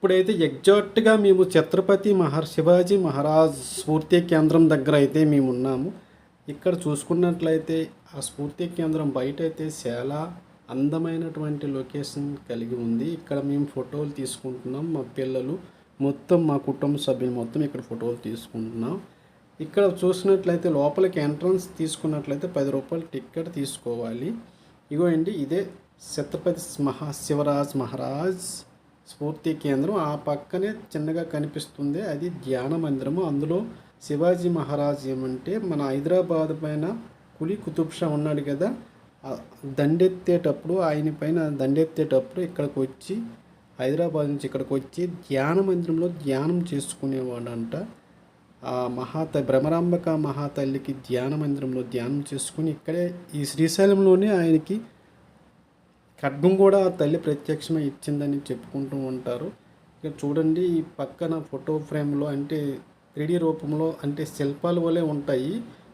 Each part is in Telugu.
ఇప్పుడైతే ఎగ్జాక్ట్గా మేము ఛత్రపతి శివాజీ మహారాజ్ స్ఫూర్తి కేంద్రం దగ్గర అయితే మేము ఉన్నాము. ఇక్కడ చూసుకున్నట్లయితే ఆ స్ఫూర్తి కేంద్రం బయట అయితే చాలా అందమైనటువంటి లొకేషన్ కలిగి ఉంది. ఇక్కడ మేము ఫోటోలు తీసుకుంటున్నాం. మా పిల్లలు మొత్తం మా కుటుంబ సభ్యులు మొత్తం ఇక్కడ ఫోటోలు తీసుకుంటున్నాం. ఇక్కడ చూసినట్లయితే లోపలికి ఎంట్రన్స్ తీసుకున్నట్లయితే 10 రూపాయలు టికెట్ తీసుకోవాలి. ఇగోండి, ఇదే ఛత్రపతి శివరాజ్ మహారాజ్ స్ఫూర్తి కేంద్రం. ఆ పక్కనే చిన్నగా కనిపిస్తుంది, అది ధ్యాన మందిరము. అందులో శివాజీ మహారాజ్ ఏమంటే మన హైదరాబాద్ పైన కులీ కుతుబ్ షా ఉన్నాడు కదా, ఆయన పైన దండెత్తేటప్పుడు ఇక్కడికి వచ్చి హైదరాబాద్ నుంచి ఇక్కడికి వచ్చి ధ్యాన మందిరంలో ధ్యానం చేసుకునేవాడంట. ఆ భ్రమరాంబక మహాతల్లికి ధ్యాన మందిరంలో ధ్యానం చేసుకుని ఇక్కడే ఈ శ్రీశైలంలోనే ఆయనకి ఖడ్గం కూడా ఆ తల్లి ప్రత్యక్షమై ఇచ్చిందని చెప్పుకుంటూ ఉంటారు. ఇక చూడండి, ఈ పక్కన ఫోటో ఫ్రేమ్లో అంటే 3D రూపంలో అంటే శిల్పాల వలె ఉంటాయి.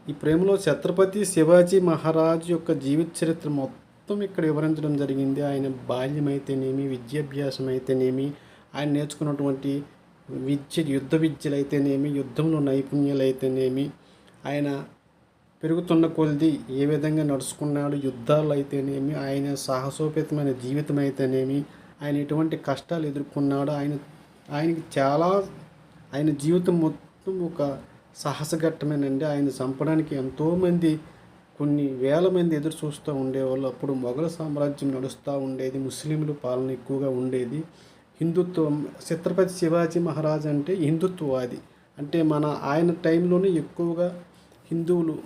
ఈ ఫ్రేమ్లో ఛత్రపతి శివాజీ మహారాజ్ యొక్క జీవిత చరిత్ర మొత్తం ఇక్కడ వివరించడం జరిగింది. ఆయన బాల్యం అయితేనేమి, విద్యాభ్యాసం అయితేనేమి, ఆయన నేర్చుకున్నటువంటి యుద్ధ విద్యలు అయితేనేమి, యుద్ధంలో నైపుణ్యాలు అయితేనేమి, ఆయన పెరుగుతున్న కొలది ఏ విధంగా నడుచుకున్నాడు, యుద్ధాలు అయితేనేమి, ఆయన సాహసోపేతమైన జీవితం అయితేనేమి, ఆయన ఎటువంటి కష్టాలు ఎదుర్కొన్నాడు, ఆయన జీవితం మొత్తం ఒక సాహసఘట్టమేనండి. ఆయన చంపడానికి ఎంతోమంది, కొన్ని వేల మంది ఎదురు చూస్తూ ఉండేవాళ్ళు. అప్పుడు మొఘల సామ్రాజ్యం నడుస్తూ ఉండేది, ముస్లింలు పాలన ఎక్కువగా ఉండేది. హిందుత్వం, ఛత్రపతి శివాజీ మహారాజ్ అంటే హిందుత్వవాది. అంటే ఆయన టైంలోనే ఎక్కువగా హిందువులు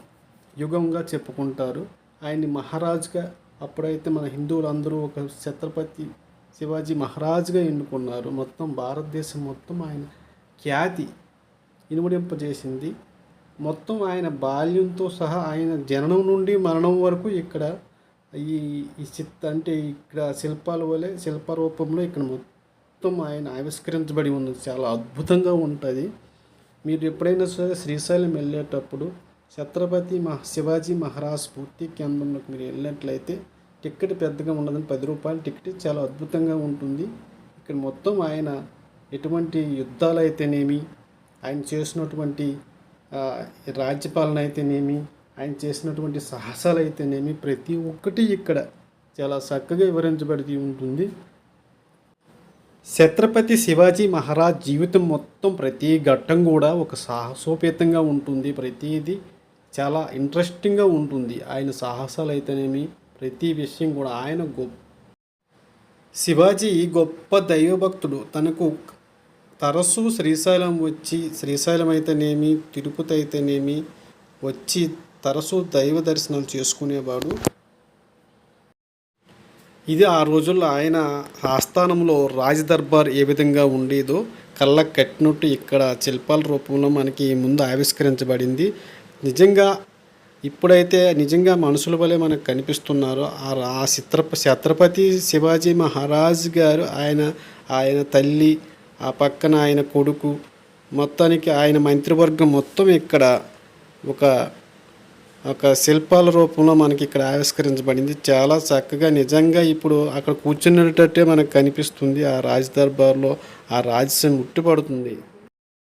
యుగంగా చెప్పుకుంటారు. ఆయన్ని మహారాజుగా అప్పుడైతే మన హిందువులందరూ ఒక ఛత్రపతి శివాజీ మహారాజుగా ఎన్నుకున్నారు. మొత్తం భారతదేశం మొత్తం ఆయన ఖ్యాతి ఇనుమడింపజేసింది. మొత్తం ఆయన బాల్యంతో సహా ఆయన జననం నుండి మరణం వరకు ఇక్కడ అంటే ఇక్కడ శిల్పాల వలె శిల్ప రూపంలో ఇక్కడ మొత్తం ఆయన ఆవిష్కరించబడి ఉన్నది. చాలా అద్భుతంగా ఉంటుంది. మీరు ఎప్పుడైనా సరే శ్రీశైలం వెళ్ళేటప్పుడు ఛత్రపతి శివాజీ మహారాజ్ స్ఫూర్తి కేంద్రంలోకి మీరు వెళ్ళినట్లయితే టికెట్ పెద్దగా ఉండదని 10 రూపాయల టికెట్ చాలా అద్భుతంగా ఉంటుంది. ఇక్కడ మొత్తం ఆయన ఎటువంటి యుద్ధాలు అయితేనేమి, ఆయన చేసినటువంటి రాజ్యపాలన అయితేనేమి, ఆయన చేసినటువంటి సాహసాలు అయితేనేమి, ప్రతి ఒక్కటి ఇక్కడ చాలా చక్కగా వివరించబడి ఉంటుంది. ఛత్రపతి శివాజీ మహారాజ్ జీవితం మొత్తం ప్రతి ఘట్టం కూడా ఒక సాహసోపేతంగా ఉంటుంది. ప్రతిదీ చాలా ఇంట్రెస్టింగ్గా ఉంటుంది. ఆయన సాహసాలు అయితేనేమి, ప్రతి విషయం కూడా శివాజీ గొప్ప దైవభక్తుడు. తనకు తరచూ శ్రీశైలం అయితేనేమి, తిరుపతి అయితేనేమి వచ్చి తరచూ దైవ దర్శనాలు చేసుకునేవాడు. ఇది ఆ రోజుల్లో ఆయన ఆస్థానంలో రాజదర్బార్ ఏ విధంగా ఉండేదో కళ్ళకు కట్టినట్టు ఇక్కడ శిల్పాల రూపంలో మనకి ముందు ఆవిష్కరించబడింది. నిజంగా ఇప్పుడైతే నిజంగా మనుషుల వలె మనకు కనిపిస్తున్నారు. ఆ ఛత్రపతి శివాజీ మహారాజ్ గారు, ఆయన తల్లి, ఆ పక్కన ఆయన కొడుకు, మొత్తానికి ఆయన మంత్రివర్గం మొత్తం ఇక్కడ ఒక శిల్పాల రూపంలో మనకి ఇక్కడ ఆవిష్కరించబడింది. చాలా చక్కగా నిజంగా ఇప్పుడు అక్కడ కూర్చున్నట్టే మనకు కనిపిస్తుంది. ఆ రాజదర్బార్లో ఆ రాజస్యం ఉట్టిపడుతుంది.